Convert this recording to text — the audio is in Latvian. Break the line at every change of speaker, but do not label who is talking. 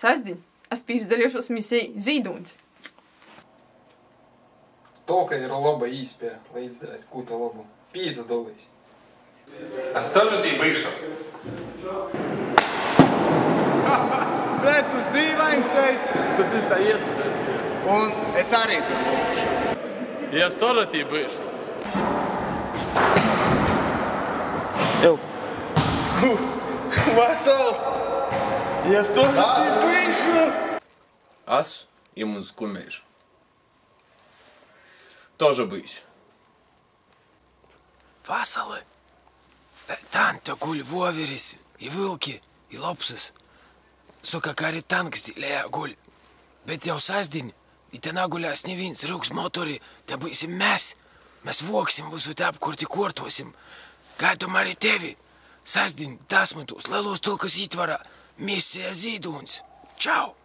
Sasdiņ, es pīzdalīšos misei Zīdūns.
Только ir laba īspēja, lai izdarētu kūta labu. Pīzdalīs.
Es тоже tī bīšu.
Bet uz dīvains es.
Tas ir tā iestādēs.
Un es arī tur būšu.
Ja es тоже tī bīšu.
Jau. Vasals. Ja es тоже tī bīšu.
As и mums kumēšu. Тоже бысь.
Vasali. Tanta guļ voveris, i vilki, i lopsas. Suka, ka arī tanks lejā guļ. Bet jau sasdiņ, i te naguļās neviens, rūks motori, te būsim mēs. Mēs voksim visu te apkurti kortosim. Gaidom arī tevi. Sasdiņ, 10. lielos tulkas ietvarā, misija Zīdūns. Čau!